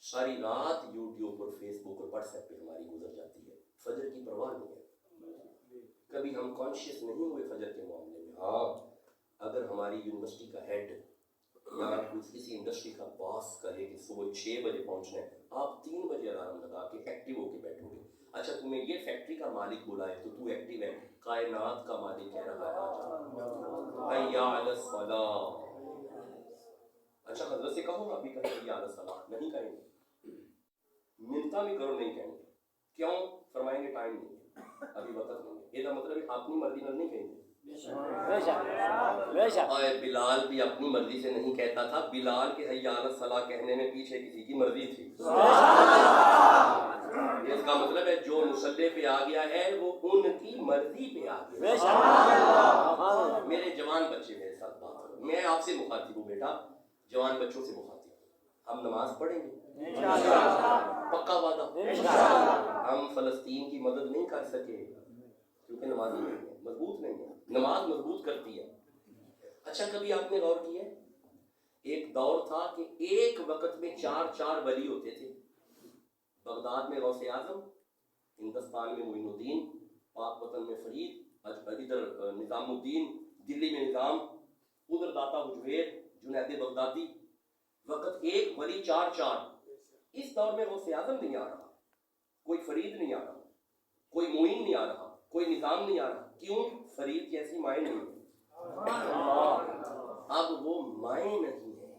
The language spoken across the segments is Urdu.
ساری رات یوٹیوب اور فیس بک اور واٹس ایپ پہ ہماری گزر جاتی ہے، فجر کی پرواہ نہیں ہے۔ کبھی ہم کانشیس نہیں ہوئے فجر کے معاملے میں۔ ہاں اگر ہماری یونیورسٹی کا ہیڈ یا کسی انڈسٹری کا باس کہے کہ صبح 6 بجے پہنچنا ہے، آپ 3 بجے الارم لگا کے ایکٹیو ہو کے بیٹھو گے۔ اچھا تمہیں یہ فیکٹری کا مالک بلائے تو تو ایکٹیو ہے، کائنات کا مالک کہہ رہا ہے حیا علی الصلاۃ۔ اچھا حضرت سے کہو ابھی کہیں حیا علی الصلاۃ، نہیں کہیں گے، منتا بھی کرو نہیں کہیں گے، کیوں؟ فرمائیں گے ٹائم نہیں ہے، ابھی وقت نہیں ہے۔ یہ مطلب ہے اپنی مرضی نہ نہیں کہیں گے۔ بلال بھی اپنی مرضی سے نہیں کہتا تھا، بلال کے حی علی الصلاۃ کہنے میں پیچھے کسی کی مرضی تھی۔ اس کا مطلب ہے جو مصلی پہ آ گیا ہے وہ ان کی مرضی پہ آ گیا۔ میرے جوان بچے میرے ساتھ بات کرو، میں آپ سے مخاطب ہوں بیٹا، جوان بچوں سے مخاطب ہوں۔ ہم نماز پڑھیں گے پکا وعدہ۔ ہم فلسطین کی مدد نہیں کر سکے کیونکہ نمازی نہیں ہے، مضبوط نہیں ہے، نماز مضبوط کرتی ہے۔ اچھا کبھی آپ نے غور کیا ہے ایک دور تھا کہ ایک وقت میں 4 ولی ہوتے تھے۔ بغداد میں غوث اعظم، ہندوستان میں معین الدین، پاک وطن میں فرید، ادھر نظام الدین، دلی میں نظام، ادھر داتا حجویر، جنید بغدادی، وقت ایک ولی 4۔ اس دور میں غوث اعظم نہیں آ رہا، کوئی فرید نہیں آ رہا، کوئی معین نہیں آ رہا، کوئی نظام نہیں آ رہا۔ کیوں؟ فرید جیسی مائیں نہیں ہے، اب وہ مائیں نہیں ہیں،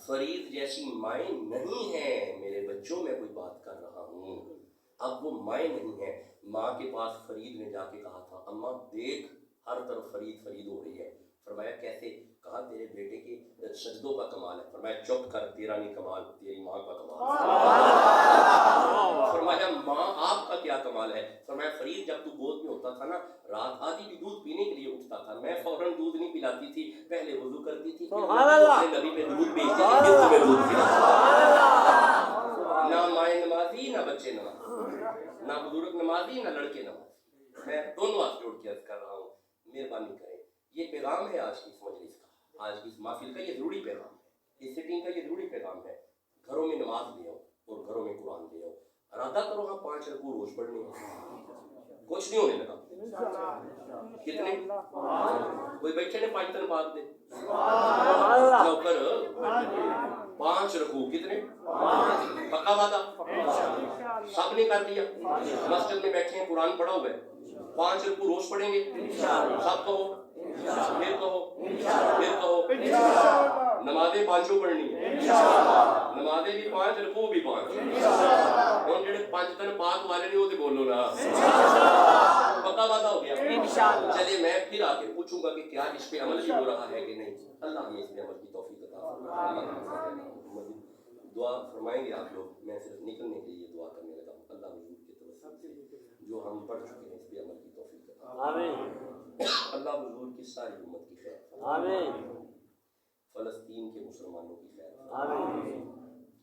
فرید جیسی مائیں نہیں ہیں۔ میرے بچوں میں کوئی بات کر رہا ہوں، اب وہ مائیں نہیں ہیں۔ ماں کے پاس فرید نے جا کے کہا تھا اماں دیکھ ہر طرف فرید فرید ہو رہی ہے۔ فرمایا کیسے؟ کہا تیرے بیٹے کے سجدوں کا کمال ہے۔ فرمایا چپ کر، تیرا نہیں کمال، تیری ماں کا کمال ہے۔ فرمایا ماں آپ کا کیا کمال ہے؟ فرمایا فرید جب تو گود میں ہوتا تھا نا، رات آدھی بھی دودھ پینے کے لیے اٹھتا تھا، میں فوراً دودھ نہیں پلاتی تھی، پہلے وضو کرتی تھی، پھر نبی پہ دودھ بیچتی تھی، پھر تمہیں دودھ پلاتی۔ نہ مائیں نمازی نہ بچے نمازی، نہ بزرگ نمازی نہ لڑکے نمازی۔ میں دونوں ہاتھ جوڑ کے عرض کر رہا ہوں مہربانی کریں، یہ پیغام ہے آج کی اس مجلس کا، آج کی اس محفل کا، یہ ضروری پیغام ہے، اس سٹنگ کا یہ ضروری پیغام ہے۔ گھروں میں نماز لے آؤ اور گھروں میں قرآن لے آؤ، ارادہ کرو ہم 5 رکوع روز پڑھنے ہیں، کچھ نہیں ہونے لگا۔ کتنے؟ کوئی بیٹھے نے 5 تن بات دے کر 5 رکوع، کتنے؟ پکا وعدہ؟ سب نے کر دیا، مسجد میں بیٹھے ہیں، قرآن پڑھا ہوا ہے، 5 رکوع روز پڑھیں گے، سب کہو، پھر کہو، پھر کہو، نمازیں 5 پڑھنی ہیں، نمازیں بھی 5 رکوع بھی 5۔ اور جڑے 5 تن پاک والے نہیں ہوتے بولو نا، پکا وعدہ ہو گیا۔ چلے میں پھر آ کے پوچھوں گا کہ کیا اس پہ عمل بھی ہو رہا ہے کہ نہیں۔ اللہ ہمیں اس پہ عمل کی توفیق عطا فرمائے۔ دعا فرمائیں گے آپ لوگ، میں صرف نکلنے کے لیے دعا کرنے لگا ہوں۔ اللہ حضور کے توسل سے جو ہم پڑھ چکے ہیں اس پہ عمل کی توفیق عطا فرمائے۔ اللہ حضور کی ساری امت کی خیر فرمائے، فلسطین کے مسلمانوں کی خیر فرمائے۔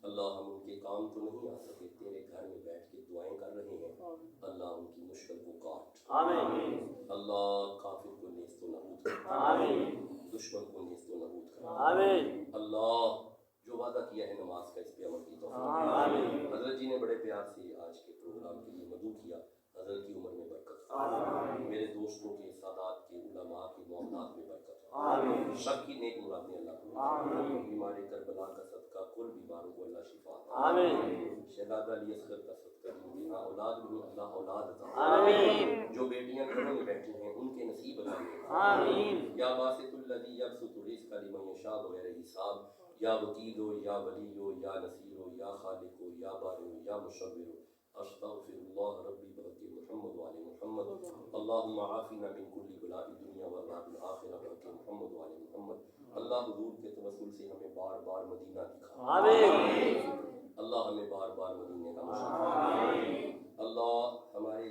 اللہ ہم ان کے کام تو نہیں آ سکے، تیرے گھر میں بیٹھ کے دعائیں کر رہے ہیں، اللہ ان کی مشکل کو کاٹ، اللہ کافر کو نیست و نابود کر، دشمن کو نیست و نابود کر، اللہ جو وعدہ کیا ہے نماز کا اس پہ عمل کی توفیق۔ حضرت جی نے بڑے پیار سے آج کے پروگرام کے لیے مدعو کیا، حضرت کی عمر میں برکت، میرے دوستوں کے، سادات کے، علماء کے معاملات میں برکت، سب کی نیک مرادیں اللہ کو، بیمار کربلا کا صدقہ کل بیماروں کو اللہ شفا دے، شہزادہ علی اصغر کا صدقہ جن کی اولاد نہیں اللہ اولاد عطا، جو بیٹیاں گھروں میں بیٹھی ہیں ان کے نصیب عطا کرے، یا باسط الذی یبسط الرزق لمن یشاء بغیر حساب، یا وکیل ہو، یا ولی ہو، یا نصیر ہو، یا خالق ہو، یا بارئ ہو، یا مصور ہو، استغفر اللہ ربی بحق محمد وعلی محمد، اللہم عافنا من کل بلاء الدنیا وعذاب الآخرہ بحق محمد وعلی محمد۔ اللہ حضور کے توسل سے ہمیں بار بار مدینہ دکھا، اللہ ہمیں بار بار مدینے کا مشاہدہ، اللہ ہمارے